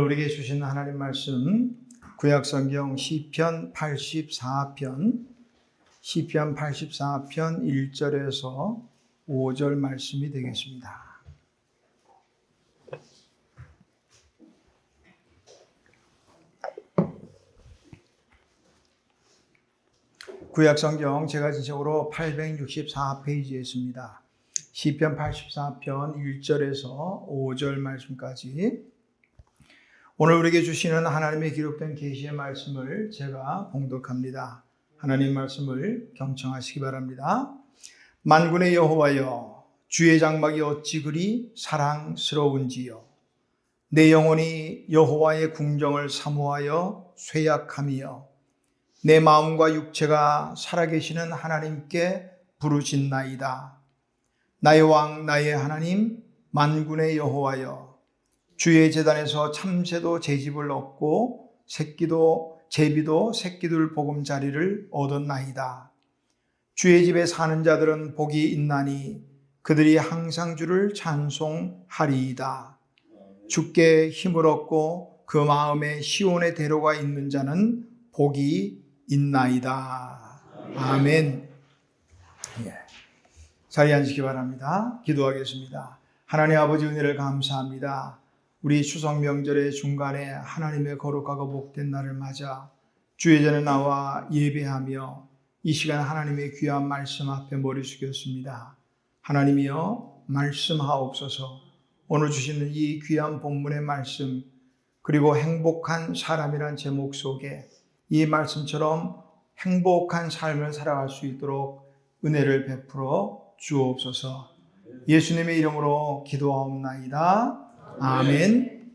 우리에게 주신 하나님 말씀 구약성경 시편 84편 1절에서 5절 말씀이 되겠습니다. 구약성경 제가 지적으로 864페이지에 있습니다. 시편 84편 1절에서 5절 말씀까지 오늘 우리에게 주시는 하나님의 기록된 계시의 말씀을 제가 봉독합니다. 하나님 말씀을 경청하시기 바랍니다. 만군의 여호와여, 주의 장막이 어찌 그리 사랑스러운지요. 내 영혼이 여호와의 궁정을 사모하여 쇠약함이여. 내 마음과 육체가 살아계시는 하나님께 부르짖나이다. 나의 왕 나의 하나님 만군의 여호와여, 주의 제단에서 참새도 제집을 얻고 제비도 새끼들 보금자리를 얻었나이다. 주의 집에 사는 자들은 복이 있나니 그들이 항상 주를 찬송하리이다. 주께 힘을 얻고 그 마음에 시온의 대로가 있는 자는 복이 있나이다. 아멘. 자리에 앉으시기 바랍니다. 기도하겠습니다. 하나님 아버지 은혜를 감사합니다. 우리 추석 명절의 중간에 하나님의 거룩하고 복된 날을 맞아 주의 전에 나와 예배하며 이 시간 하나님의 귀한 말씀 앞에 머리 숙였습니다. 하나님이여 말씀하옵소서. 오늘 주시는 이 귀한 본문의 말씀 그리고 행복한 사람이란 제목 속에 이 말씀처럼 행복한 삶을 살아갈 수 있도록 은혜를 베풀어 주옵소서. 예수님의 이름으로 기도하옵나이다. 아멘.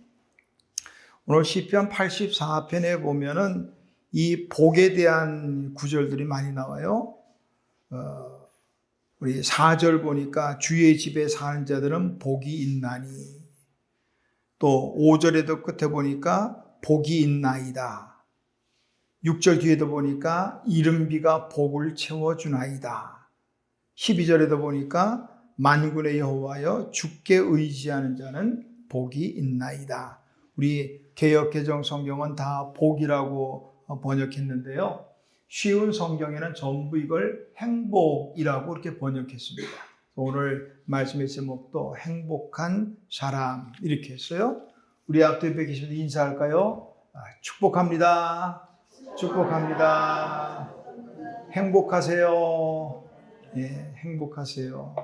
오늘 시편 84편에 보면은 이 복에 대한 구절들이 많이 나와요. 우리 4절 보니까 주의 집에 사는 자들은 복이 있나니, 또 5절에도 끝에 보니까 복이 있나이다. 6절 뒤에도 보니까 이른비가 복을 채워주나이다. 12절에도 보니까 만군의 여호와여 주께 의지하는 자는 복이 있나이다. 우리 개역개정 성경은 다 복이라고 번역했는데요. 쉬운 성경에는 전부 이걸 행복이라고 이렇게 번역했습니다. 오늘 말씀의 제목도 행복한 사람 이렇게 했어요. 우리 앞에 계신 분들 인사할까요? 축복합니다. 축복합니다. 행복하세요. 예, 행복하세요.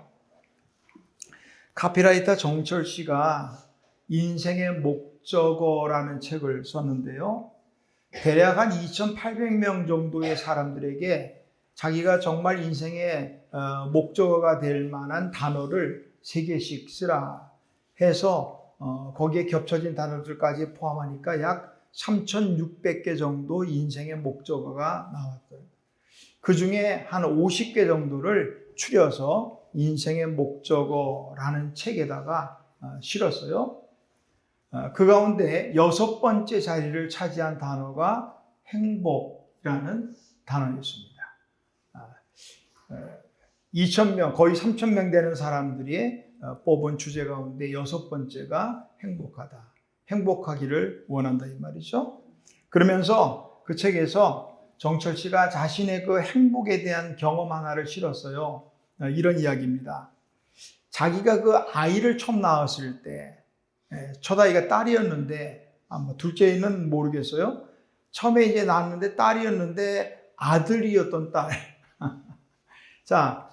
카피라이터 정철 씨가 인생의 목적어라는 책을 썼는데요. 대략 한 2,800명 정도의 사람들에게 자기가 정말 인생의 목적어가 될 만한 단어를 3개씩 쓰라 해서 거기에 겹쳐진 단어들까지 포함하니까 약 3,600개 정도 인생의 목적어가 나왔어요. 그 중에 한 50개 정도를 추려서 인생의 목적어라는 책에다가 실었어요. 그 가운데 6번째 자리를 차지한 단어가 행복이라는 단어였습니다. 2,000명, 거의 3,000명 되는 사람들이 뽑은 주제 가운데 6번째가 행복하다. 행복하기를 원한다 이 말이죠. 그러면서 그 책에서 정철 씨가 자신의 그 행복에 대한 경험 하나를 실었어요. 이런 이야기입니다. 자기가 그 아이를 처음 낳았을 때 첫 아이가 딸이었는데 둘째는 모르겠어요. 처음에 이제 낳았는데 딸이었는데 아들이었던 딸. 자,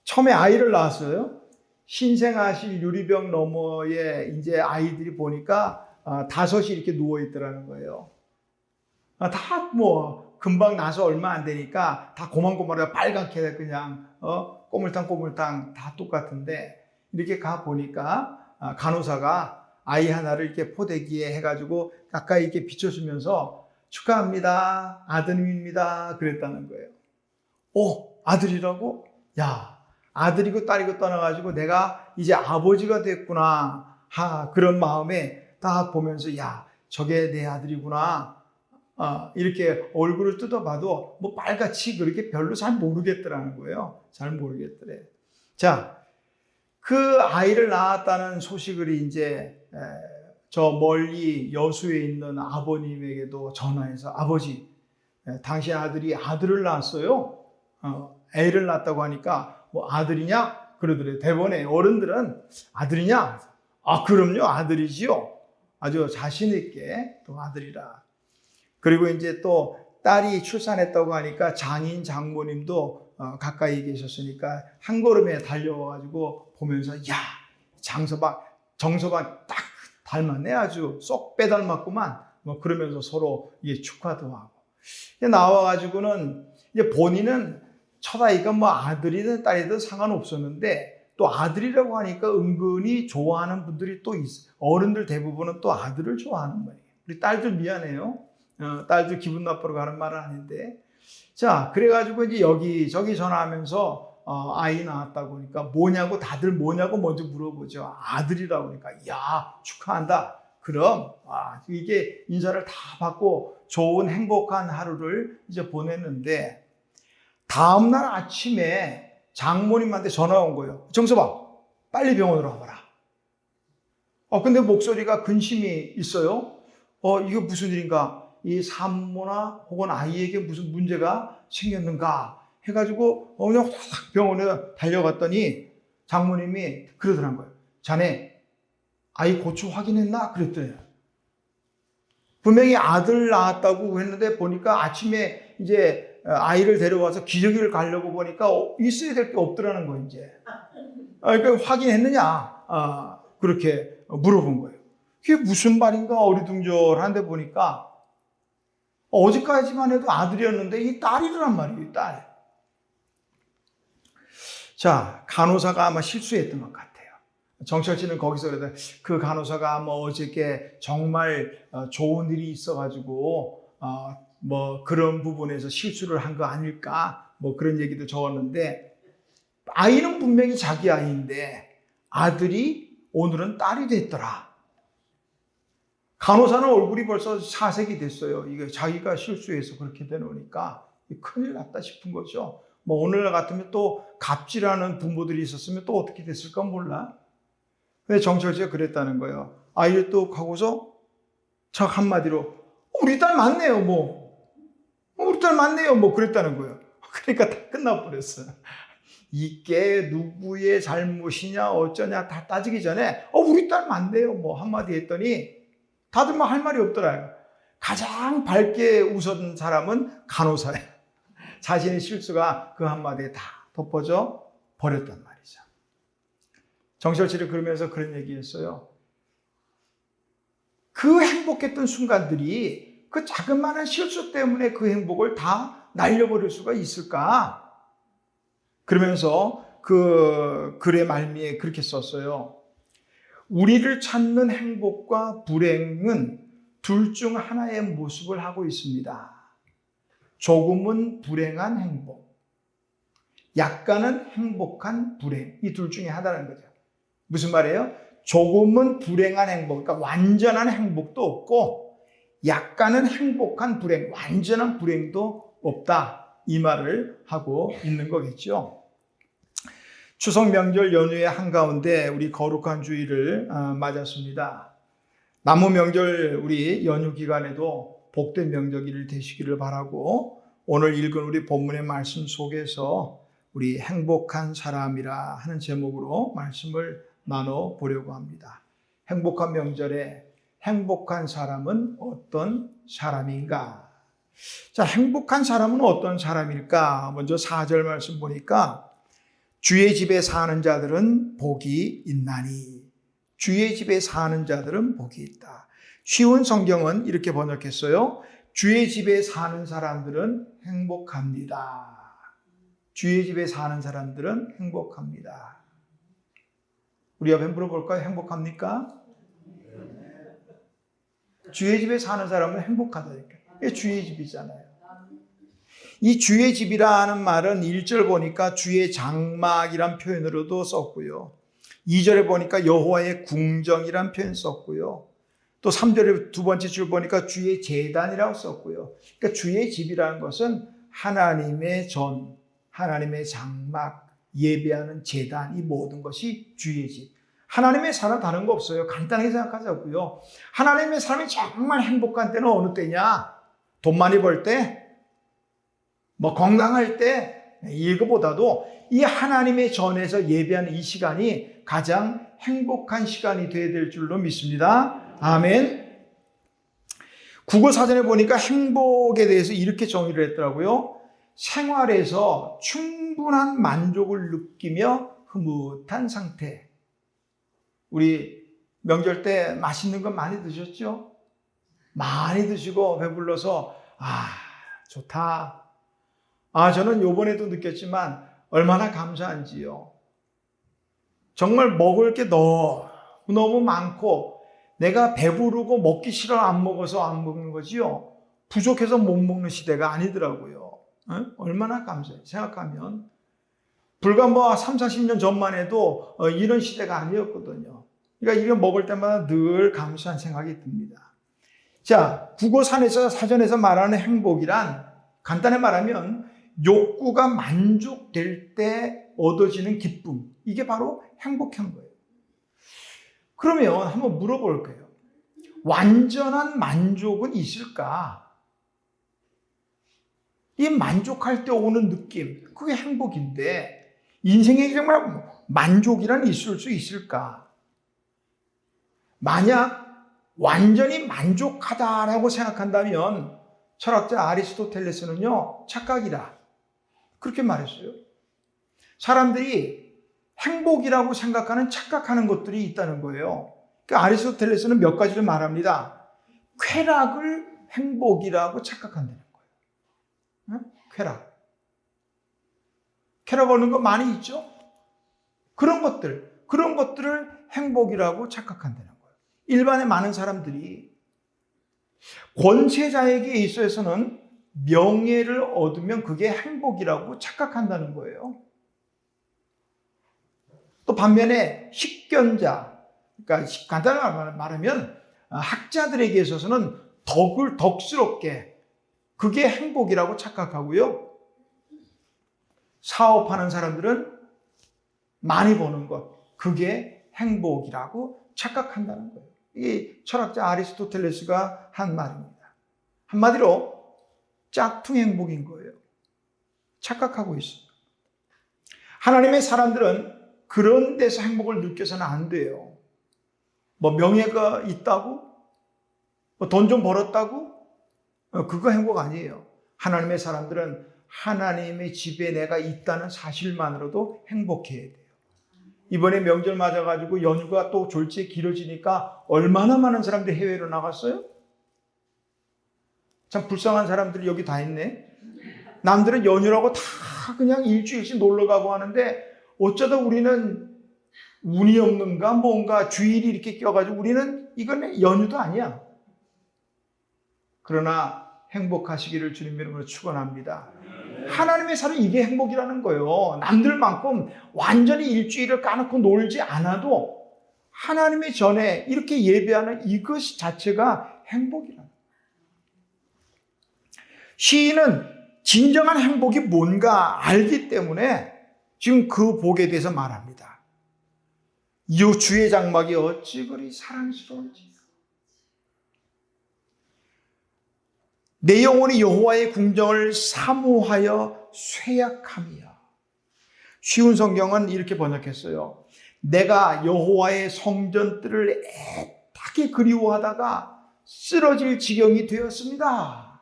처음에 아이를 낳았어요. 신생아실 유리병 너머에 이제 아이들이 보니까 5이 이렇게 누워 있더라는 거예요. 다 금방 나서 얼마 안 되니까 다 고만고만하게 빨갛게 그냥 꼬물탕꼬물탕 다 똑같은데 이렇게 가 보니까 간호사가 아이 하나를 이렇게 포대기에 해가지고 가까이 이렇게 비춰주면서 축하합니다. 아드님입니다. 그랬다는 거예요. 아들이라고? 야, 아들이고 딸이고 떠나가지고 내가 이제 아버지가 됐구나. 그런 마음에 딱 보면서 야, 저게 내 아들이구나. 이렇게 얼굴을 뜯어봐도 빨갛지 그렇게 별로 잘 모르겠더라는 거예요. 잘 모르겠더래. 자, 그 아이를 낳았다는 소식을 이제 저 멀리 여수에 있는 아버님에게도 전화해서 아버지, 당신 아들이 아들을 낳았어요. 애를 낳았다고 하니까 뭐 아들이냐? 그러더래요. 대부분의 어른들은 아들이냐? 아, 그럼요. 아들이지요. 아주 자신 있게 또 아들이라. 그리고 이제 또 딸이 출산했다고 하니까 장인 장모님도 가까이 계셨으니까 한 걸음에 달려와가지고 보면서 야, 정서방 딱 닮았네. 아주 쏙 빼닮았구만. 뭐 그러면서 서로 이게 축하도 하고. 나와가지고는 이제 본인은 첫 아이가 뭐 아들이든 딸이든 상관없었는데 또 아들이라고 하니까 은근히 좋아하는 분들이 또 있어. 어른들 대부분은 또 아들을 좋아하는 거예요. 우리 딸들 미안해요. 딸들 기분 나쁘러 가는 말은 아닌데. 자, 그래가지고 이제 여기저기 전화하면서 아이 낳았다고 하니까 뭐냐고 다들 뭐냐고 먼저 물어보죠. 아들이라고 하니까 야, 축하한다. 그럼 이게 인사를 다 받고 좋은 행복한 하루를 이제 보냈는데 다음날 아침에 장모님한테 전화가 온 거예요. 정서봐, 빨리 병원으로 와봐라. 근데 목소리가 근심이 있어요. 이거 무슨 일인가? 이 산모나 혹은 아이에게 무슨 문제가 생겼는가? 해가지고 그냥 확 병원에 달려갔더니 장모님이 그러더란 거예요. 자네 아이 고추 확인했나? 그랬더니 분명히 아들 낳았다고 했는데 보니까 아침에 이제 아이를 데려와서 기저귀를 가려고 보니까 있어야 될 게 없더라는 거예요, 이제. 그러니까 확인했느냐? 그렇게 물어본 거예요. 그게 무슨 말인가 어리둥절한데 보니까 어제까지만 해도 아들이었는데 이 딸이란 말이에요, 딸. 자, 간호사가 아마 실수했던 것 같아요. 정철 씨는 거기서 그래도 그 간호사가 뭐 어저께 정말 좋은 일이 있어가지고 뭐 그런 부분에서 실수를 한 거 아닐까 뭐 그런 얘기도 적었는데 아이는 분명히 자기 아이인데 아들이 오늘은 딸이 됐더라. 간호사는 얼굴이 벌써 사색이 됐어요. 이게 자기가 실수해서 그렇게 되놓으니까 큰일 났다 싶은 거죠. 뭐 오늘날 같으면 또 갑질하는 부모들이 있었으면 또 어떻게 됐을까 몰라. 근데 정철 씨가 그랬다는 거예요. 아이를 또 가고서 척 한마디로 우리 딸 맞네요 뭐. 우리 딸 맞네요 뭐 그랬다는 거예요. 그러니까 다 끝나버렸어요. 이게 누구의 잘못이냐 어쩌냐 다 따지기 전에 우리 딸 맞네요 뭐 한마디 했더니 다들 뭐 할 말이 없더라고요. 가장 밝게 웃은 사람은 간호사예요. 자신의 실수가 그 한마디에 다 덮어져 버렸단 말이죠. 정철 씨를 그러면서 그런 얘기했어요. 그 행복했던 순간들이 그 자그마한 실수 때문에 그 행복을 다 날려버릴 수가 있을까? 그러면서 그 글의 말미에 그렇게 썼어요. 우리를 찾는 행복과 불행은 둘 중 하나의 모습을 하고 있습니다. 조금은 불행한 행복, 약간은 행복한 불행. 이 둘 중에 하나라는 거죠. 무슨 말이에요? 조금은 불행한 행복, 그러니까 완전한 행복도 없고 약간은 행복한 불행, 완전한 불행도 없다. 이 말을 하고 있는 거겠죠. 추석 명절 연휴의 한가운데 우리 거룩한 주일을 맞았습니다. 남은 명절 우리 연휴 기간에도 복된 명절이 되시기를 바라고 오늘 읽은 우리 본문의 말씀 속에서 우리 행복한 사람이라 하는 제목으로 말씀을 나눠보려고 합니다. 행복한 명절에 행복한 사람은 어떤 사람인가? 자, 행복한 사람은 어떤 사람일까? 먼저 4절 말씀 보니까 주의 집에 사는 자들은 복이 있나니. 주의 집에 사는 자들은 복이 있다. 쉬운 성경은 이렇게 번역했어요. 주의 집에 사는 사람들은 행복합니다. 주의 집에 사는 사람들은 행복합니다. 우리 옆에 물어볼까요? 행복합니까? 주의 집에 사는 사람은 행복하다니까. 이게 주의 집이잖아요. 이 주의 집이라는 말은 1절 보니까 주의 장막이란 표현으로도 썼고요. 2절에 보니까 여호와의 궁정이란 표현 썼고요. 또 3절에 두 번째 줄 보니까 주의 제단이라고 썼고요. 그러니까 주의 집이라는 것은 하나님의 하나님의 장막, 예배하는 제단, 이 모든 것이 주의 집. 하나님의 사랑 다른 거 없어요. 간단하게 생각하자고요. 하나님의 사람이 정말 행복한 때는 어느 때냐? 돈 많이 벌 때? 뭐 건강할 때? 이거보다도 이 하나님의 전에서 예배하는 이 시간이 가장 행복한 시간이 되어야 될 줄로 믿습니다. 아멘. 국어사전에 보니까 행복에 대해서 이렇게 정의를 했더라고요. 생활에서 충분한 만족을 느끼며 흐뭇한 상태. 우리 명절 때 맛있는 거 많이 드셨죠? 많이 드시고 배불러서 좋다. 저는 요번에도 느꼈지만 얼마나 감사한지요. 정말 먹을 게 너무 많고 내가 배부르고 먹기 싫어 안 먹어서 안 먹는 거지요. 부족해서 못 먹는 시대가 아니더라고요. 얼마나 감사해요. 생각하면. 불과 3, 40년 전만 해도 이런 시대가 아니었거든요. 그러니까 이거 먹을 때마다 늘 감사한 생각이 듭니다. 자, 국어사전에서 사전에서 말하는 행복이란 간단히 말하면 욕구가 만족될 때 얻어지는 기쁨. 이게 바로 행복한 거예요. 그러면 한번 물어볼게요. 완전한 만족은 있을까? 이 만족할 때 오는 느낌, 그게 행복인데 인생에 정말 만족이란 있을 수 있을까? 만약 완전히 만족하다라고 생각한다면 철학자 아리스토텔레스는요, 착각이다. 그렇게 말했어요. 사람들이 행복이라고 생각하는 착각하는 것들이 있다는 거예요. 그러니까 아리스토텔레스는 몇 가지를 말합니다. 쾌락을 행복이라고 착각한다는 거예요. 쾌락 얻는 거 많이 있죠? 그런 것들을 행복이라고 착각한다는 거예요. 일반의 많은 사람들이 권세자에게 있어서는 명예를 얻으면 그게 행복이라고 착각한다는 거예요. 또 반면에 식견자, 그러니까 간단하게 말하면 학자들에게 있어서는 덕스럽게 그게 행복이라고 착각하고요. 사업하는 사람들은 많이 버는 것, 그게 행복이라고 착각한다는 거예요. 이게 철학자 아리스토텔레스가 한 말입니다. 한마디로 짝퉁 행복인 거예요. 착각하고 있어요. 하나님의 사람들은 그런 데서 행복을 느껴서는 안 돼요. 명예가 있다고? 돈 좀 벌었다고? 그거 행복 아니에요. 하나님의 사람들은 하나님의 집에 내가 있다는 사실만으로도 행복해야 돼요. 이번에 명절 맞아가지고 연휴가 또 졸지에 길어지니까 얼마나 많은 사람들이 해외로 나갔어요? 참 불쌍한 사람들이 여기 다 있네. 남들은 연휴라고 다 그냥 일주일씩 놀러 가고 하는데 어쩌다 우리는 운이 없는가 뭔가 주일이 이렇게 껴가지고 우리는 이건 연휴도 아니야. 그러나 행복하시기를 주님 이름으로 축원합니다. 하나님의 사람 이게 행복이라는 거예요. 남들만큼 완전히 일주일을 까놓고 놀지 않아도 하나님의 전에 이렇게 예배하는 이것 자체가 행복이라는 거예요. 시인은 진정한 행복이 뭔가 알기 때문에 지금 그 복에 대해서 말합니다. 이 주의 장막이 어찌 그리 사랑스러운지. 내 영혼이 여호와의 궁정을 사모하여 쇠약함이야. 쉬운 성경은 이렇게 번역했어요. 내가 여호와의 성전들을 애타게 그리워하다가 쓰러질 지경이 되었습니다.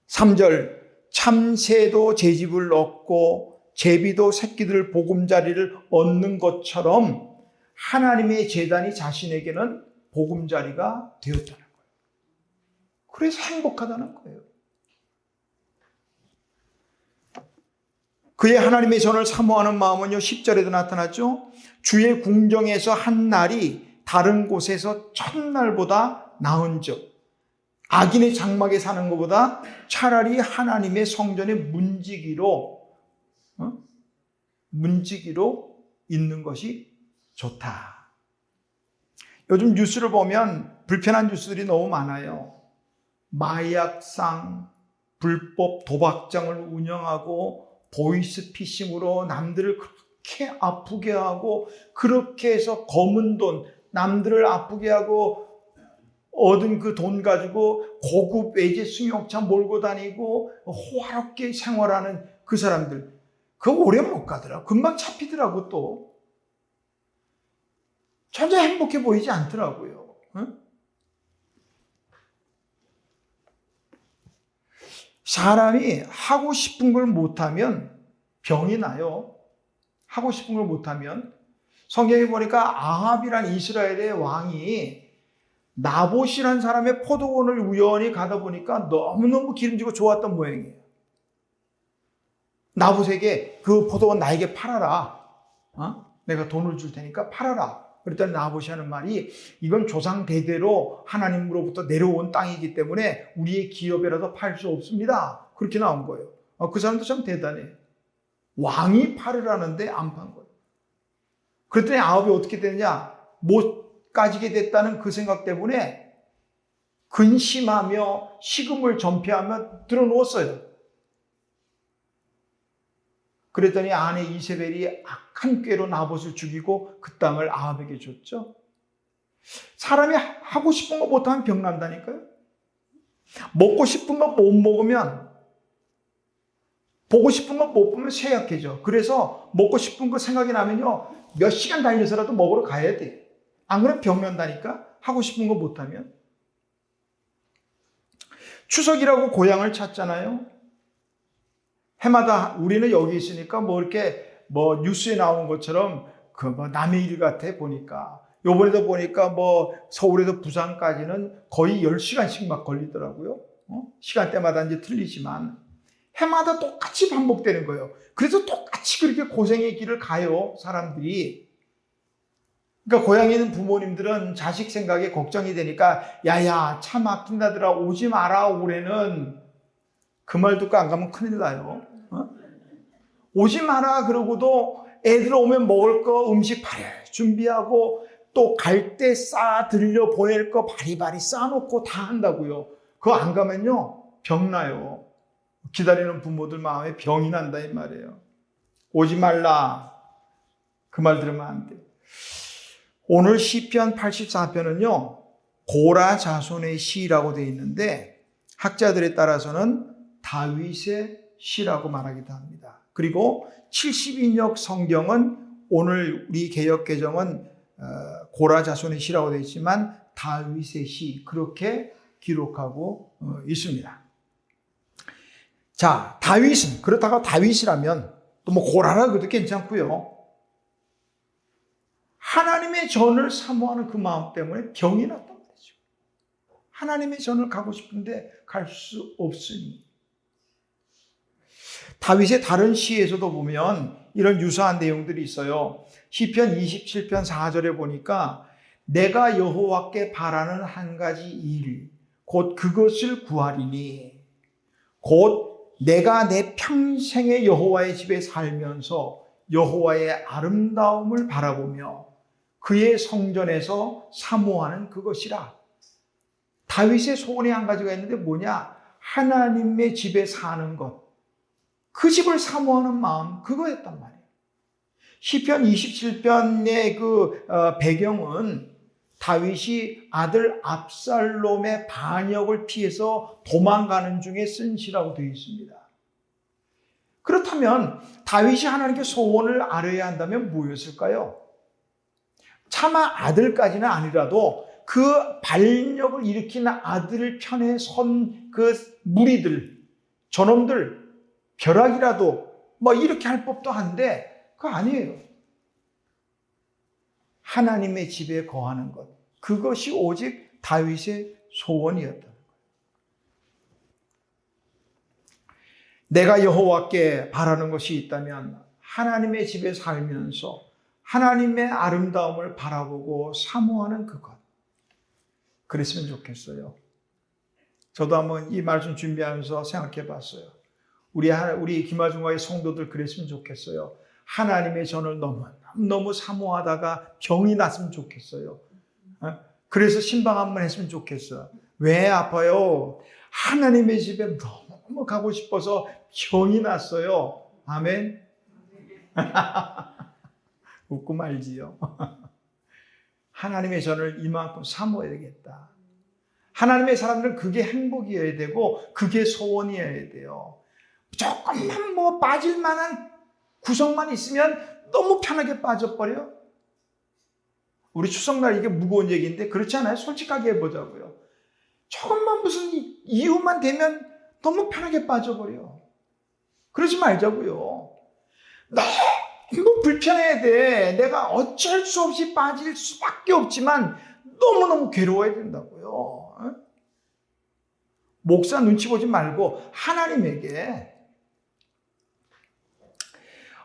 3절 참새도 제 집을 얻고 제비도 새끼들 보금자리를 얻는 것처럼 하나님의 제단이 자신에게는 보금자리가 되었다는 거예요. 그래서 행복하다는 거예요. 그의 하나님의 전을 사모하는 마음은요, 10절에도 나타났죠. 주의 궁정에서 한 날이 다른 곳에서 첫날보다 나은즉 악인의 장막에 사는 것보다 차라리 하나님의 성전에 문지기로 있는 것이 좋다. 요즘 뉴스를 보면 불편한 뉴스들이 너무 많아요. 마약상, 불법 도박장을 운영하고 보이스피싱으로 남들을 그렇게 아프게 하고 그렇게 해서 검은 돈, 남들을 아프게 하고 얻은 그 돈 가지고 고급 외제 승용차 몰고 다니고 호화롭게 생활하는 그 사람들, 그거 오래 못 가더라고. 금방 잡히더라고. 또 전혀 행복해 보이지 않더라고요. 응? 사람이 하고 싶은 걸 못하면 병이 나요. 하고 싶은 걸 못하면. 성경에 보니까 아합이란 이스라엘의 왕이 나봇이란 사람의 포도원을 우연히 가다 보니까 너무너무 기름지고 좋았던 모양이에요. 나봇에게 그 포도원 나에게 팔아라. 내가 돈을 줄 테니까 팔아라. 그랬더니 나봇이 하는 말이, 이건 조상 대대로 하나님으로부터 내려온 땅이기 때문에 우리의 기업이라도 팔 수 없습니다. 그렇게 나온 거예요. 그 사람도 참 대단해. 왕이 팔으라는데 안 판 거예요. 그랬더니 아합이 어떻게 되느냐? 못 가지게 됐다는 그 생각 때문에 근심하며 식음을 전폐하며 들어누웠어요. 그랬더니 아내 이세벨이 악한 꾀로 나봇을 죽이고 그 땅을 아합에게 줬죠. 사람이 하고 싶은 거 못하면 병 난다니까요. 먹고 싶은 거 못 먹으면, 보고 싶은 거 못 보면 쇠약해져. 그래서 먹고 싶은 거 생각이 나면요, 몇 시간 달려서라도 먹으러 가야 돼. 안 그러면 병 난다니까. 하고 싶은 거 못하면. 추석이라고 고향을 찾잖아요. 해마다 우리는 여기 있으니까 이렇게 뉴스에 나오는 것처럼 남의 일 같아 보니까. 요번에도 보니까 서울에서 부산까지는 거의 10시간씩 막 걸리더라고요. 시간대마다 이제 틀리지만 해마다 똑같이 반복되는 거예요. 그래서 똑같이 그렇게 고생의 길을 가요, 사람들이. 그러니까 고향에 있는 부모님들은 자식 생각에 걱정이 되니까, 야야, 차 막힌다더라, 오지 마라 올해는. 그 말 듣고 안 가면 큰일 나요. 오지 마라 그러고도 애들 오면 먹을 거 음식 바리 준비하고 또 갈 때 들려 보낼 거 바리바리 싸놓고 다 한다고요. 그거 안 가면요, 병 나요. 기다리는 부모들 마음에 병이 난다 이 말이에요. 오지 말라. 그 말 들으면 안 돼. 오늘 시편 84편은요, 고라 자손의 시라고 되어 있는데 학자들에 따라서는 다윗의 시라고 말하기도 합니다. 그리고 70인역 성경은, 오늘 우리 개역개정은 고라 자손의 시라고 되어 있지만 다윗의 시, 그렇게 기록하고 있습니다. 자, 다윗은, 그렇다고 다윗이라면 또 고라라 그래도 괜찮고요. 하나님의 전을 사모하는 그 마음 때문에 병이 났단 말이죠. 하나님의 전을 가고 싶은데 갈 수 없으니. 다윗의 다른 시에서도 보면 이런 유사한 내용들이 있어요. 시편 27편 4절에 보니까, 내가 여호와께 바라는 한 가지 일, 곧 그것을 구하리니, 곧 내가 내 평생의 여호와의 집에 살면서 여호와의 아름다움을 바라보며 그의 성전에서 사모하는 그것이라. 다윗의 소원이 한 가지가 있는데 뭐냐? 하나님의 집에 사는 것, 그 집을 사모하는 마음, 그거였단 말이에요. 시편 27편의 배경은 다윗이 아들 압살롬의 반역을 피해서 도망가는 중에 쓴 시라고 되어 있습니다. 그렇다면 다윗이 하나님께 소원을 아뢰야 한다면 뭐였을까요? 차마 아들까지는 아니라도 그 반역을 일으킨 아들 편에 선 그 무리들, 저놈들, 벼락이라도 이렇게 할 법도 한데, 그거 아니에요. 하나님의 집에 거하는 것, 그것이 오직 다윗의 소원이었다는 거예요. 내가 여호와께 바라는 것이 있다면 하나님의 집에 살면서 하나님의 아름다움을 바라보고 사모하는 그것, 그랬으면 좋겠어요. 저도 한번 이 말씀 준비하면서 생각해 봤어요. 우리 김하중과의 성도들 그랬으면 좋겠어요. 하나님의 전을 너무 사모하다가 병이 났으면 좋겠어요. 그래서 신방 한번 했으면 좋겠어요. 왜 아파요? 하나님의 집에 너무 가고 싶어서 병이 났어요. 아멘. 웃고 말지요. 하나님의 전을 이만큼 사모해야 되겠다. 하나님의 사람들은 그게 행복이어야 되고 그게 소원이어야 돼요. 조금만 뭐 빠질 만한 구석만 있으면 너무 편하게 빠져버려. 우리 추석날 이게 무거운 얘기인데 그렇지 않아요? 솔직하게 해보자고요. 조금만 무슨 이유만 되면 너무 편하게 빠져버려. 그러지 말자고요. 너무 불편해야 돼. 내가 어쩔 수 없이 빠질 수밖에 없지만 너무너무 괴로워야 된다고요. 목사 눈치 보지 말고 하나님에게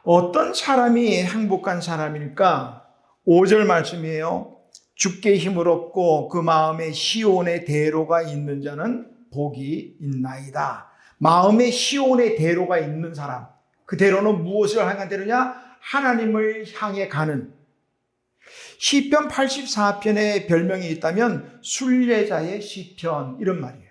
어떤 사람이 행복한 사람일까? 5절 말씀이에요. 주께 힘을 얻고 그 마음에 시온의 대로가 있는 자는 복이 있나이다. 마음에 시온의 대로가 있는 사람. 그 대로는 무엇을 향한 대로냐? 하나님을 향해 가는. 시편 84편에 별명이 있다면 순례자의 시편 이런 말이에요.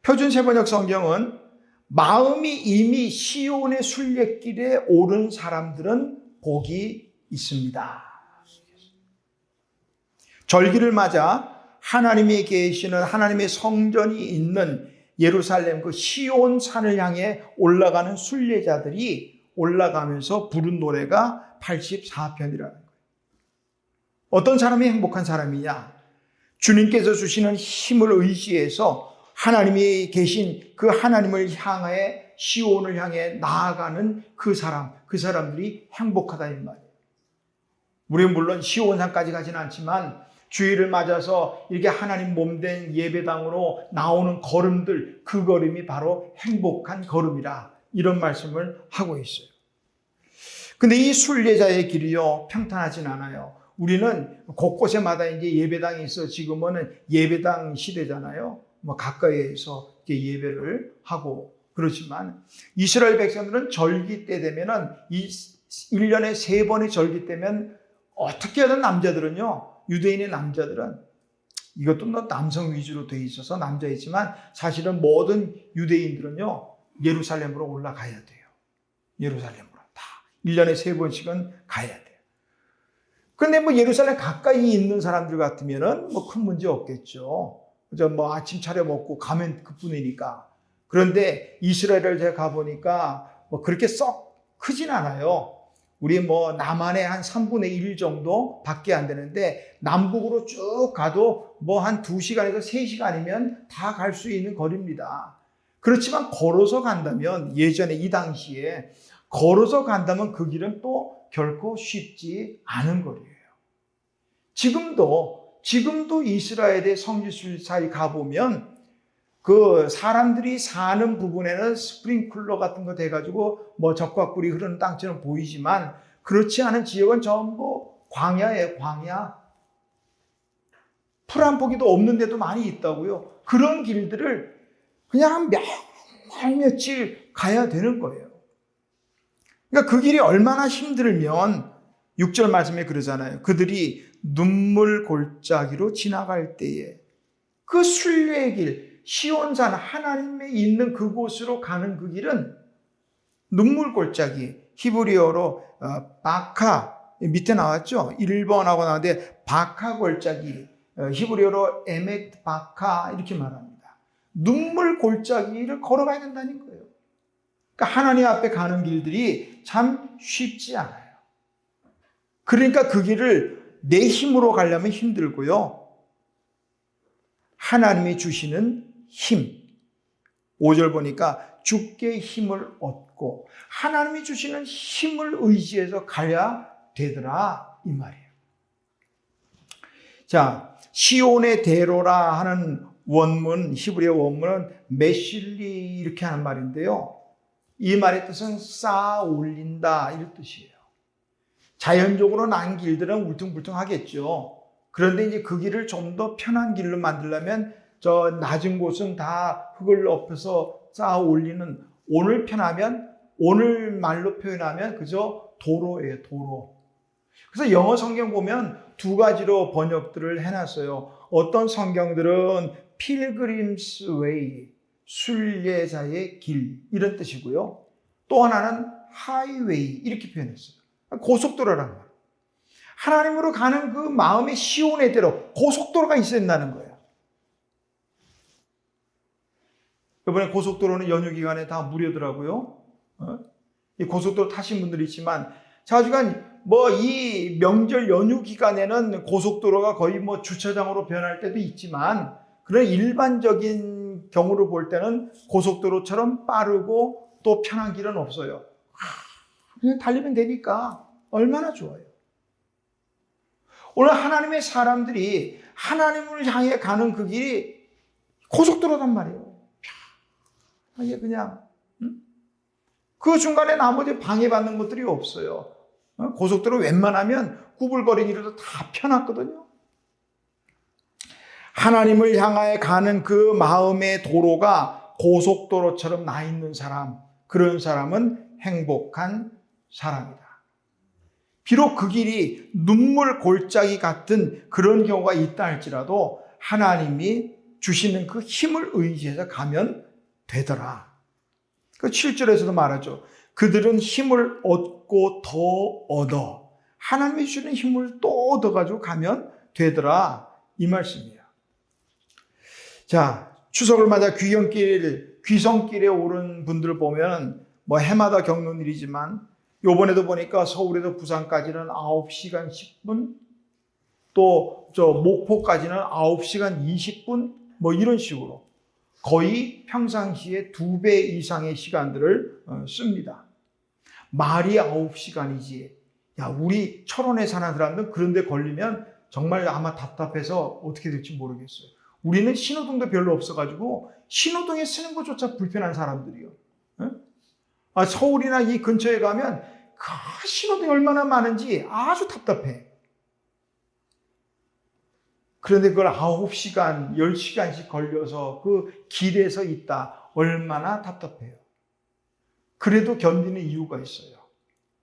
표준 세번역 성경은 마음이 이미 시온의 순례길에 오른 사람들은 복이 있습니다. 절기를 맞아 하나님이 계시는 하나님의 성전이 있는 예루살렘 그 시온 산을 향해 올라가는 순례자들이 올라가면서 부른 노래가 84편이라는 거예요. 어떤 사람이 행복한 사람이냐? 주님께서 주시는 힘을 의지해서 하나님이 계신 그 하나님을 향해 시온을 향해 나아가는 그 사람들이 행복하다 이 말이에요. 우리는 물론 시온산까지 가지는 않지만 주일을 맞아서 이렇게 하나님 몸된 예배당으로 나오는 걸음들, 그 걸음이 바로 행복한 걸음이라 이런 말씀을 하고 있어요. 근데 이 순례자의 길이요 평탄하진 않아요. 우리는 곳곳에마다 이제 예배당이 있어. 지금은 예배당 시대잖아요. 뭐 가까이에서 예배를 하고 그렇지만 이스라엘 백성들은 절기 때 되면은 1년에 3번의 절기 때면 어떻게 하든 남자들은요, 유대인의 남자들은 이것도 남성 위주로 돼 있어서 남자이지만 사실은 모든 유대인들은요 예루살렘으로 올라가야 돼요. 예루살렘으로 다 1년에 3번씩은 가야 돼요. 그런데 뭐 예루살렘 가까이 있는 사람들 같으면은 뭐 큰 문제 없겠죠. 뭐 아침 차려 먹고 가면 그뿐이니까. 그런데 이스라엘을 제가 가보니까 뭐 그렇게 썩 크진 않아요. 우리 뭐 남한의 한 3분의 1 정도 밖에 안 되는데 남북으로 쭉 가도 뭐 한 2시간에서 3시간이면 다 갈 수 있는 거리입니다. 그렇지만 걸어서 간다면 예전에 이 당시에 걸어서 간다면 그 길은 또 결코 쉽지 않은 거리예요. 지금도 이스라엘의 성지순례사에 가보면 그 사람들이 사는 부분에는 스프링클러 같은 거 돼가지고 뭐 적과 꿀이 흐르는 땅처럼 보이지만 그렇지 않은 지역은 전부 광야예요, 광야. 풀 한 포기도 없는 데도 많이 있다고요. 그런 길들을 그냥 며칠 가야 되는 거예요. 그러니까 그 길이 얼마나 힘들면 6절 말씀에 그러잖아요. 그들이 눈물 골짜기로 지나갈 때에 그 순례의 길, 시온산 하나님의 있는 그곳으로 가는 그 길은 눈물 골짜기, 히브리어로 바카, 밑에 나왔죠? 1번하고 나왔는데 바카 골짜기, 히브리어로 에멧 바카 이렇게 말합니다. 눈물 골짜기를 걸어가야 된다는 거예요. 그러니까 하나님 앞에 가는 길들이 참 쉽지 않아요. 그러니까 그 길을 내 힘으로 가려면 힘들고요. 하나님이 주시는 힘. 5절 보니까 주께 힘을 얻고 하나님이 주시는 힘을 의지해서 가야 되더라 이 말이에요. 자, 시온의 대로라 하는 원문, 히브리어 원문은 메실리 이렇게 하는 말인데요. 이 말의 뜻은 쌓아 올린다 이런 뜻이에요. 자연적으로 난 길들은 울퉁불퉁하겠죠. 그런데 이제 그 길을 좀 더 편한 길로 만들려면 저 낮은 곳은 다 흙을 엎어서 쌓아 올리는, 오늘 편하면, 오늘 말로 표현하면 그저 도로예요, 도로. 그래서 영어 성경 보면 2가지로 번역들을 해놨어요. 어떤 성경들은 Pilgrim's Way, 순례자의 길 이런 뜻이고요. 또 하나는 Highway 이렇게 표현했어요. 고속도로란 말이에요. 하나님으로 가는 그 마음의 시온의 대로 고속도로가 있어야 된다는 거예요. 이번에 고속도로는 연휴 기간에 다 무료더라고요. 이 고속도로 타신 분들이 있지만 자주간 이 명절 연휴 기간에는 고속도로가 거의 주차장으로 변할 때도 있지만 그런 일반적인 경우를 볼 때는 고속도로처럼 빠르고 또 편한 길은 없어요. 그냥 달리면 되니까 얼마나 좋아요. 오늘 하나님의 사람들이 하나님을 향해 가는 그 길이 고속도로란 말이에요. 이게 그냥 그 중간에 나머지 방해받는 것들이 없어요. 고속도로 웬만하면 구불거리기로도 다 편하거든요. 하나님을 향하여 가는 그 마음의 도로가 고속도로처럼 나 있는 사람, 그런 사람은 행복한 사람이다. 비록 그 길이 눈물 골짜기 같은 그런 경우가 있다 할지라도 하나님이 주시는 그 힘을 의지해서 가면 되더라. 그 7절에서도 말하죠. 그들은 힘을 얻고 더 얻어. 하나님이 주는 힘을 또 얻어가지고 가면 되더라. 이 말씀이에요. 자, 추석을 맞아 귀성길에 오른 분들 보면 해마다 겪는 일이지만 요번에도 보니까 서울에서 부산까지는 9시간 10분, 또 목포까지는 9시간 20분, 이런 식으로 거의 평상시에 2배 이상의 시간들을 씁니다. 말이 9시간이지. 야, 우리 철원에 사는 사람들은 그런데 걸리면 정말 아마 답답해서 어떻게 될지 모르겠어요. 우리는 신호등도 별로 없어가지고 신호등에 쓰는 것조차 불편한 사람들이요. 서울이나 이 근처에 가면 그 신호등이 얼마나 많은지 아주 답답해. 그런데 그걸 9시간, 10시간씩 걸려서 그 길에서 있다. 얼마나 답답해요. 그래도 견디는 이유가 있어요.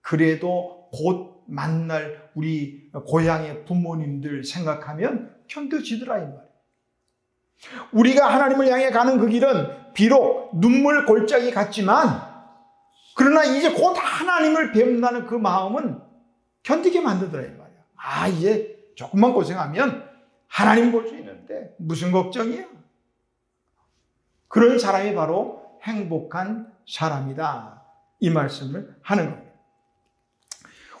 그래도 곧 만날 우리 고향의 부모님들 생각하면 견뎌지더라 이 말이에요. 우리가 하나님을 향해 가는 그 길은 비록 눈물 골짜기 같지만 그러나 이제 곧 하나님을 뵙는다는 그 마음은 견디게 만들더라 이 말이야. 이제 조금만 고생하면 하나님 볼 수 있는데 무슨 걱정이야? 그런 사람이 바로 행복한 사람이다. 이 말씀을 하는 겁니다.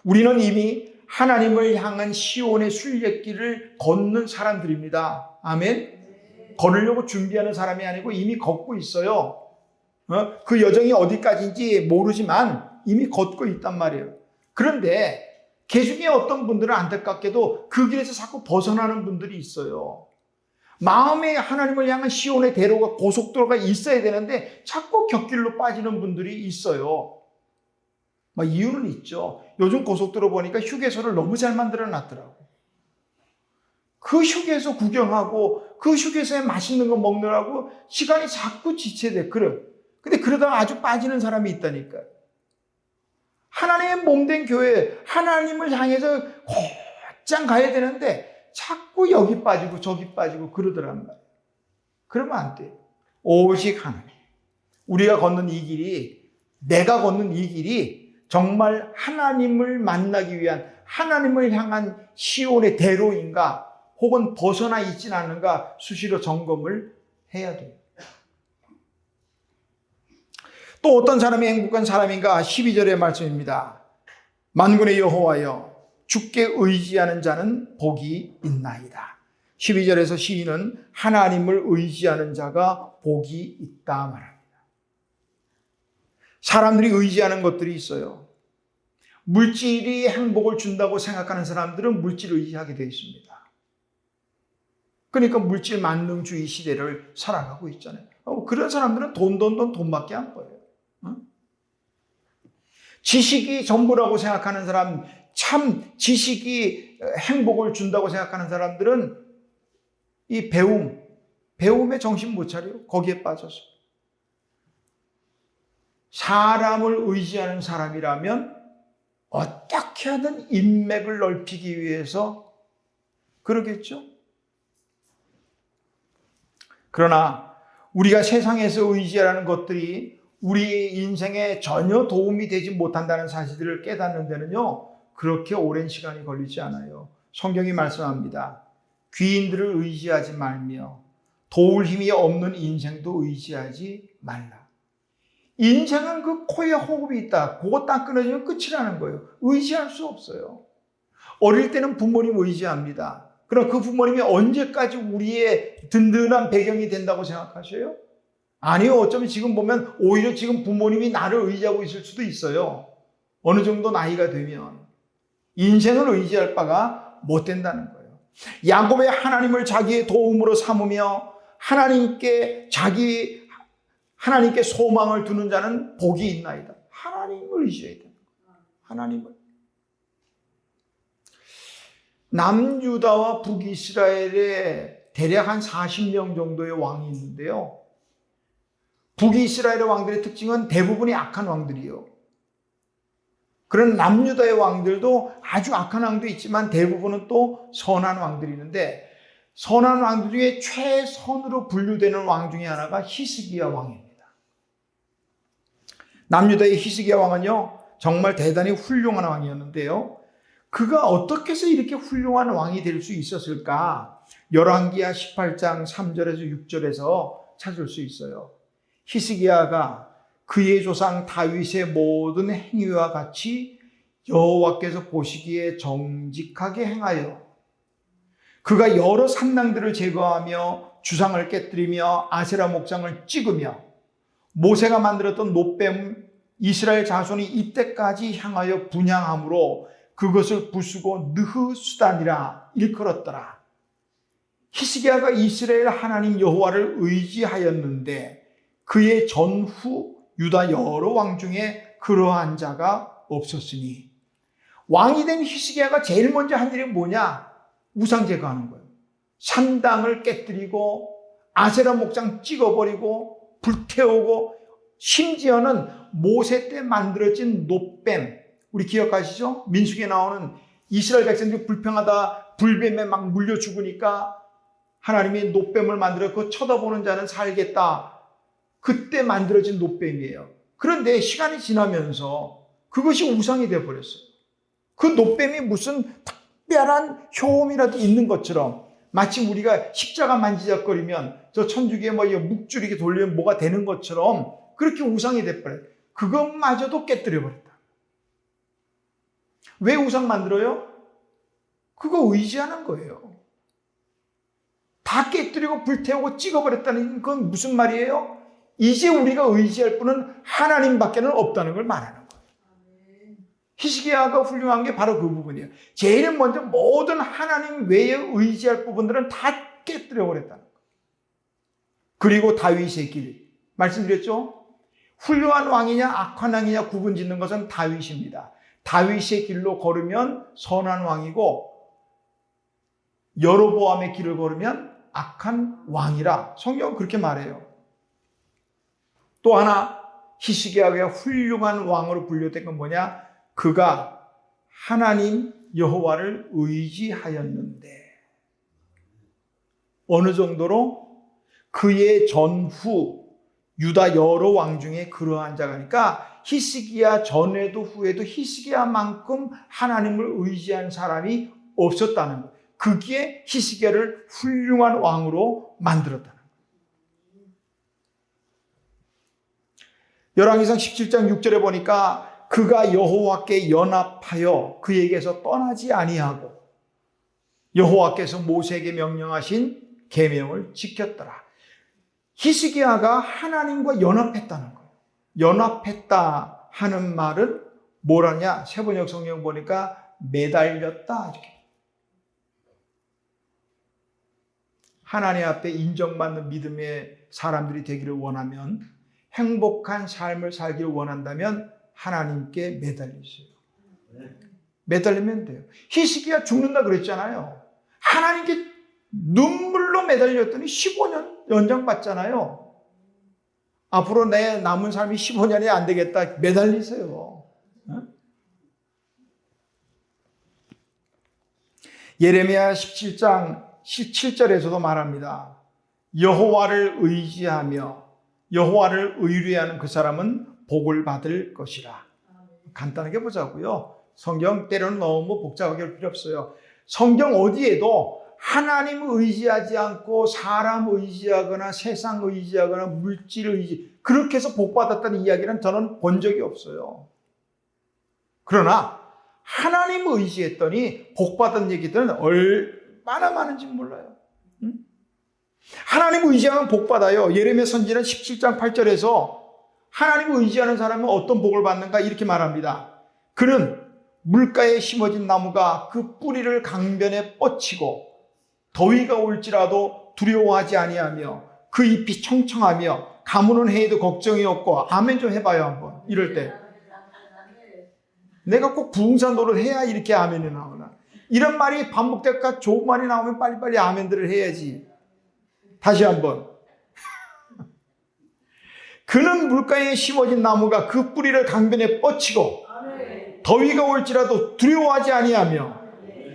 우리는 이미 하나님을 향한 시온의 순례길을 걷는 사람들입니다. 아멘. 걸으려고 준비하는 사람이 아니고 이미 걷고 있어요. 그 여정이 어디까지인지 모르지만 이미 걷고 있단 말이에요. 그런데 그 중에 어떤 분들은 안타깝게도 그 길에서 자꾸 벗어나는 분들이 있어요. 마음에 하나님을 향한 시온의 대로가 고속도로가 있어야 되는데 자꾸 곁길로 빠지는 분들이 있어요. 이유는 있죠. 요즘 고속도로 보니까 휴게소를 너무 잘 만들어 놨더라고. 그 휴게소 구경하고 그 휴게소에 맛있는 거 먹느라고 시간이 자꾸 지체돼. 그래. 근데 그러다가 아주 빠지는 사람이 있다니까요. 하나님의 몸된 교회, 하나님을 향해서 곧장 가야 되는데 자꾸 여기 빠지고 저기 빠지고 그러더란 말이에요. 그러면 안 돼요. 오직 하나님. 우리가 걷는 이 길이, 내가 걷는 이 길이 정말 하나님을 만나기 위한 하나님을 향한 시온의 대로인가 혹은 벗어나 있진 않은가 수시로 점검을 해야 돼요. 또 어떤 사람이 행복한 사람인가 12절의 말씀입니다. 만군의 여호와여 주께 의지하는 자는 복이 있나이다. 12절에서 시인은 하나님을 의지하는 자가 복이 있다 말합니다. 사람들이 의지하는 것들이 있어요. 물질이 행복을 준다고 생각하는 사람들은 물질을 의지하게 되어 있습니다. 그러니까 물질 만능주의 시대를 살아가고 있잖아요. 그런 사람들은 돈밖에 안 보여요. 지식이 전부라고 생각하는 사람, 참 지식이 행복을 준다고 생각하는 사람들은 이 배움에 정신 못 차려요. 거기에 빠져서. 사람을 의지하는 사람이라면 어떻게 하든 인맥을 넓히기 위해서 그러겠죠. 그러나 우리가 세상에서 의지하는 것들이 우리 인생에 전혀 도움이 되지 못한다는 사실을 깨닫는 데는요, 그렇게 오랜 시간이 걸리지 않아요. 성경이 말씀합니다. 귀인들을 의지하지 말며 도울 힘이 없는 인생도 의지하지 말라. 인생은 그 코에 호흡이 있다. 그거 딱 끊어지면 끝이라는 거예요. 의지할 수 없어요. 어릴 때는 부모님 의지합니다. 그럼 그 부모님이 언제까지 우리의 든든한 배경이 된다고 생각하셔요? 아니요. 어쩌면 지금 보면 오히려 지금 부모님이 나를 의지하고 있을 수도 있어요. 어느 정도 나이가 되면. 인생을 의지할 바가 못 된다는 거예요. 야곱의 하나님을 자기의 도움으로 삼으며 하나님께 소망을 두는 자는 복이 있나이다. 하나님을 의지해야 되는 거예요. 하나님을. 남유다와 북이스라엘에 대략 한 40명 정도의 왕이 있는데요. 북이스라엘의 왕들의 특징은 대부분이 악한 왕들이에요. 그런 남유다의 왕들도 아주 악한 왕도 있지만 대부분은 또 선한 왕들이 있는데 선한 왕들 중에 최선으로 분류되는 왕 중에 하나가 히스기야 왕입니다. 남유다의 히스기야 왕은요, 정말 대단히 훌륭한 왕이었는데요. 그가 어떻게 해서 이렇게 훌륭한 왕이 될 수 있었을까? 열왕기하 18장 3절에서 6절에서 찾을 수 있어요. 히스기야가 그의 조상 다윗의 모든 행위와 같이 여호와께서 보시기에 정직하게 행하여 그가 여러 산당들을 제거하며 주상을 깨뜨리며 아세라 목상을 찍으며 모세가 만들었던 놋뱀 이스라엘 자손이 이때까지 향하여 분향함으로 그것을 부수고 느흐수단이라 일컬었더라. 히스기야가 이스라엘 하나님 여호와를 의지하였는데 그의 전후 유다 여러 왕 중에 그러한 자가 없었으니 왕이 된 히스기야가 제일 먼저 한 일이 뭐냐? 우상 제거하는 거예요. 산당을 깨뜨리고 아세라 목상 찍어버리고 불태우고 심지어는 모세 때 만들어진 놋뱀, 우리 기억하시죠? 민수기에 나오는 이스라엘 백성들이 불평하다 불뱀에 막 물려 죽으니까 하나님이 놋뱀을 만들어 그 쳐다보는 자는 살겠다. 그때 만들어진 놋뱀이에요. 그런데 시간이 지나면서 그것이 우상이 되어버렸어요. 그 놋뱀이 무슨 특별한 효험이라도 있는 것처럼 마치 우리가 십자가 만지작거리면 저 천주교에 뭐 묵줄 이렇게 돌리면 뭐가 되는 것처럼 그렇게 우상이 되어버려요. 그것마저도 깨뜨려버렸다. 왜 우상 만들어요? 그거 의지하는 거예요. 다 깨뜨리고 불태우고 찍어버렸다는 건 무슨 말이에요? 이제 우리가 의지할 분은 하나님밖에 없다는 걸 말하는 거예요. 히스기야가 훌륭한 게 바로 그 부분이에요. 제일 먼저 모든 하나님 외에 의지할 부분들은 다 깨뜨려버렸다는 거예요. 그리고 다윗의 길, 말씀드렸죠? 훌륭한 왕이냐 악한 왕이냐 구분 짓는 것은 다윗입니다. 다윗의 길로 걸으면 선한 왕이고 여로보암의 길을 걸으면 악한 왕이라 성경은 그렇게 말해요. 또 하나 히스기야가 훌륭한 왕으로 분류된 건 뭐냐? 그가 하나님 여호와를 의지하였는데 어느 정도로? 그의 전후 유다 여러 왕 중에 그러한 자가니까 히스기야 전에도 후에도 히스기야만큼 하나님을 의지한 사람이 없었다는 거예요. 그게 히스기야를 훌륭한 왕으로 만들었다는 거예요. 열왕기상 17장 6절에 보니까 그가 여호와께 연합하여 그에게서 떠나지 아니하고 여호와께서 모세에게 명령하신 계명을 지켰더라. 히스기야가 하나님과 연합했다는 거예요. 연합했다 하는 말은 뭐라냐? 세번역 성경 보니까 매달렸다 이렇게. 하나님 앞에 인정받는 믿음의 사람들이 되기를 원하면, 행복한 삶을 살기를 원한다면 하나님께 매달리세요. 매달리면 돼요. 히스기야 죽는다 그랬잖아요. 하나님께 눈물로 매달렸더니 15년 연장받잖아요. 앞으로 내 남은 삶이 15년이 안 되겠다. 매달리세요. 예레미야 17장 17절에서도 말합니다. 여호와를 의지하며 여호와를 의뢰하는 그 사람은 복을 받을 것이라. 간단하게 보자고요. 성경 때로는 너무 복잡하게 할 필요 없어요. 성경 어디에도 하나님을 의지하지 않고 사람 의지하거나 세상 의지하거나 물질 의지 그렇게 해서 복받았다는 이야기는 저는 본 적이 없어요. 그러나 하나님을 의지했더니 복받은 얘기들은 얼마나 많은지 몰라요. 하나님을 의지하면 복받아요. 예레미야 선지는 17장 8절에서 하나님을 의지하는 사람은 어떤 복을 받는가 이렇게 말합니다. 그는 물가에 심어진 나무가 그 뿌리를 강변에 뻗치고 더위가 올지라도 두려워하지 아니하며 그 잎이 청청하며 가무는 해에도 걱정이 없고. 아멘 좀 해봐요 한번. 이럴 때 내가 꼭 부흥사 노릇 해야 이렇게 아멘이 나오나. 이런 말이 반복될까 좋은 말이 나오면 빨리빨리 아멘들을 해야지. 다시 한번. 그는 물가에 심어진 나무가 그 뿌리를 강변에 뻗치고 더위가 올지라도 두려워하지 아니하며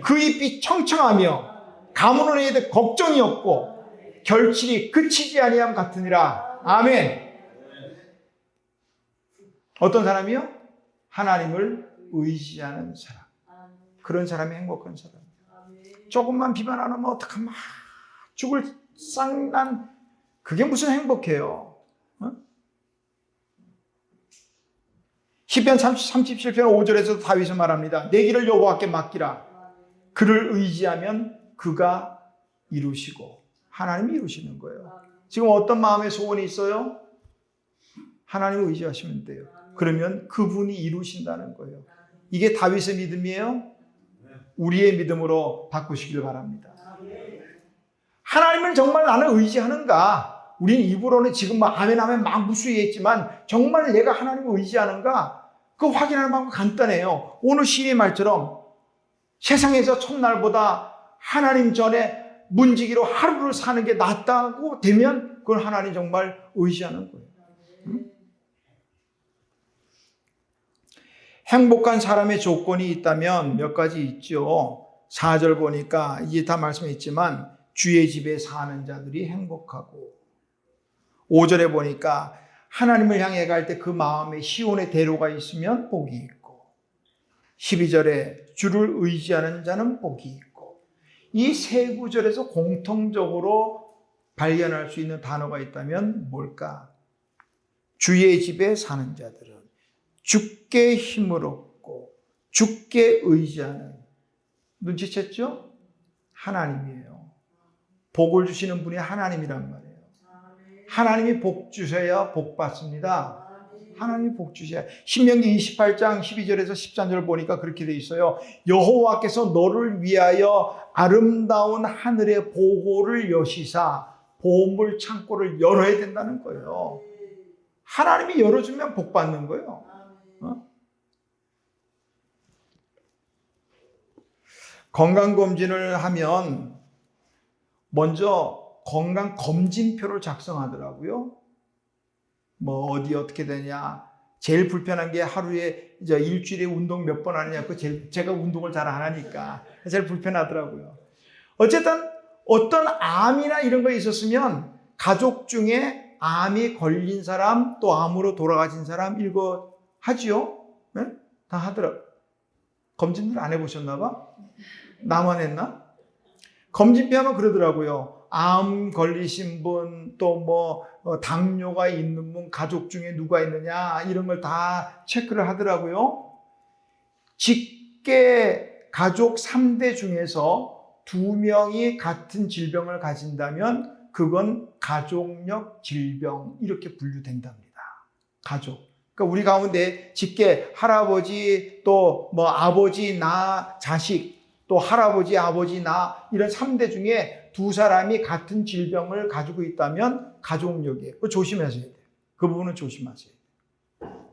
그 잎이 청청하며 가무는 해에도 걱정이 없고 결실이 그치지 아니함 같으니라. 아멘. 어떤 사람이요? 하나님을 의지하는 사람. 그런 사람이 행복한 사람이에요. 조금만 비만 안 오면 어떡하면 죽을 쌍난. 그게 무슨 행복해요. 시편 37편 5절에서도 다윗은 말합니다. 내 길을 여호와께 맡기라. 그를 의지하면 그가 이루시고. 하나님이 이루시는 거예요. 지금 어떤 마음의 소원이 있어요? 하나님을 의지하시면 돼요. 그러면 그분이 이루신다는 거예요. 이게 다윗의 믿음이에요? 우리의 믿음으로 바꾸시길 바랍니다. 하나님을 정말 나는 의지하는가? 우리는 입으로는 지금 막 아멘 하면 막 무수히했지만 정말 내가 하나님을 의지하는가? 그 확인하는 방법 간단해요. 오늘 시인의 말처럼 세상에서 첫날보다 하나님 전에 문지기로 하루를 사는 게 낫다고 되면 그건 하나님 정말 의지하는 거예요. 행복한 사람의 조건이 있다면 몇 가지 있죠. 4절 보니까 이제 다 말씀했지만 주의 집에 사는 자들이 행복하고, 5절에 보니까 하나님을 향해 갈 때 그 마음에 시온의 대로가 있으면 복이 있고, 12절에 주를 의지하는 자는 복이 있고, 이 세 구절에서 공통적으로 발견할 수 있는 단어가 있다면 뭘까? 주의 집에 사는 자들은 주께 힘을 얻고 주께 의지하는, 눈치챘죠? 하나님이에요. 복을 주시는 분이 하나님이란 말이에요. 하나님이 복 주셔야 복 받습니다. 하나님이 복 주셔야. 신명기 28장 12절에서 13절 보니까 그렇게 돼 있어요. 여호와께서 너를 위하여 아름다운 하늘의 보호를 여시사 보물 창고를 열어야 된다는 거예요. 하나님이 열어주면 복 받는 거예요. 건강검진을 하면 먼저 건강검진표를 작성하더라고요. 뭐 어디 어떻게 되냐. 제일 불편한 게 하루에 이제 일주일에 운동 몇 번 하느냐. 제가 운동을 잘 안 하니까 제일 불편하더라고요. 어쨌든 어떤 암이나 이런 거 있었으면 가족 중에 암이 걸린 사람 또 암으로 돌아가신 사람 이거 하지요? 네? 다 하더라고요. 검진을 안 해보셨나 봐? 나만 했나? 검진표 하면 그러더라고요. 암 걸리신 분, 또 뭐 당뇨가 있는 분, 가족 중에 누가 있느냐 이런 걸 다 체크를 하더라고요. 직계 가족 3대 중에서 2명이 같은 질병을 가진다면 그건 가족력 질병 이렇게 분류된답니다. 가족. 그러니까 우리 가운데 직계 할아버지 또 뭐 아버지 나 자식 또 할아버지 아버지 나 이런 3대 중에 2사람이 같은 질병을 가지고 있다면 가족력이에요. 그거 조심하셔야 돼요. 그 부분은 조심하셔야 돼요.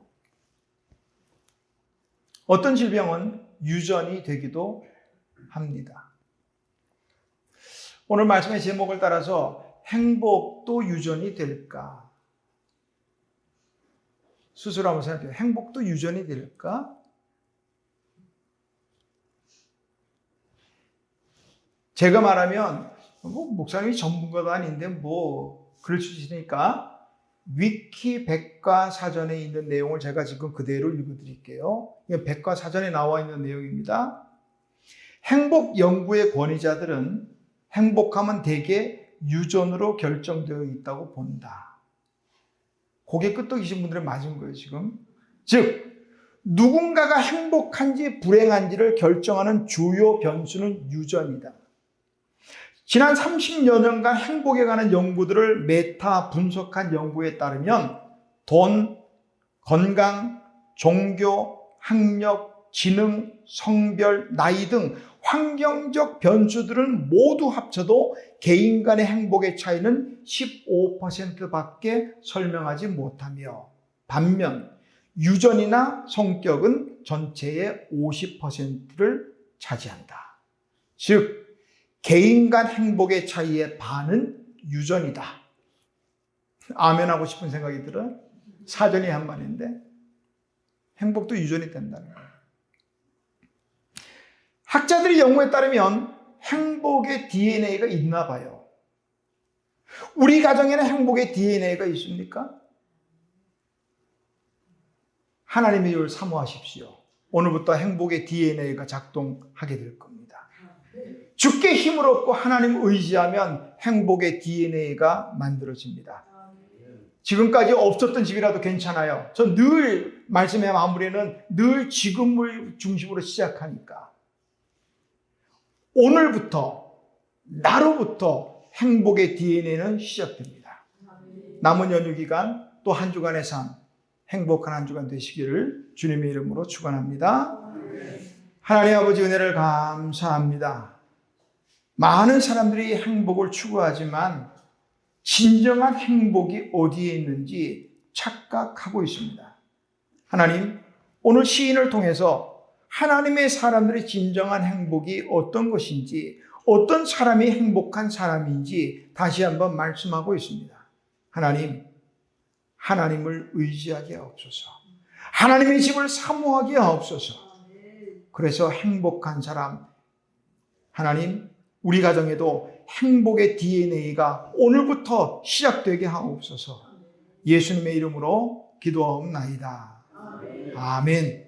어떤 질병은 유전이 되기도 합니다. 오늘 말씀의 제목을 따라서 행복도 유전이 될까? 스스로 한번 생각해요. 행복도 유전이 될까? 제가 말하면 뭐 목사님이 전문가도 아닌데 뭐 그럴 수 있으니까 위키 백과사전에 있는 내용을 제가 지금 그대로 읽어드릴게요. 이게 백과사전에 나와 있는 내용입니다. 행복 연구의 권위자들은 행복함은 대개 유전으로 결정되어 있다고 본다. 고개 끄덕이신 분들은 맞은 거예요, 지금. 즉, 누군가가 행복한지 불행한지를 결정하는 주요 변수는 유전이다. 지난 30여 년간 행복에 관한 연구들을 메타 분석한 연구에 따르면 돈, 건강, 종교, 학력, 지능, 성별, 나이 등 환경적 변수들은 모두 합쳐도 개인 간의 행복의 차이는 15%밖에 설명하지 못하며 반면 유전이나 성격은 전체의 50%를 차지한다. 즉 개인 간 행복의 차이의 반은 유전이다. 아멘 하고 싶은 생각이 들어요. 사전이 한 말인데 행복도 유전이 된다는 거예요. 학자들의 연구에 따르면 행복의 DNA가 있나 봐요. 우리 가정에는 행복의 DNA가 있습니까? 하나님의 일을 사모하십시오. 오늘부터 행복의 DNA가 작동하게 될 겁니다. 주께 힘을 얻고 하나님을 의지하면 행복의 DNA가 만들어집니다. 지금까지 없었던 집이라도 괜찮아요. 전 늘 말씀의 마무리는 늘 지금을 중심으로 시작하니까. 오늘부터, 나로부터 행복의 DNA는 시작됩니다. 남은 연휴 기간 또 한 주간의 삶, 행복한 한 주간 되시기를 주님의 이름으로 축원합니다. 하나님 아버지 은혜를 감사합니다. 많은 사람들이 행복을 추구하지만 진정한 행복이 어디에 있는지 착각하고 있습니다. 하나님, 오늘 시인을 통해서 하나님의 사람들의 진정한 행복이 어떤 것인지, 어떤 사람이 행복한 사람인지 다시 한번 말씀하고 있습니다. 하나님, 하나님을 의지하게 하옵소서. 하나님의 집을 사모하게 하옵소서. 그래서 행복한 사람, 하나님, 우리 가정에도 행복의 DNA가 오늘부터 시작되게 하옵소서. 예수님의 이름으로 기도하옵나이다. 아멘.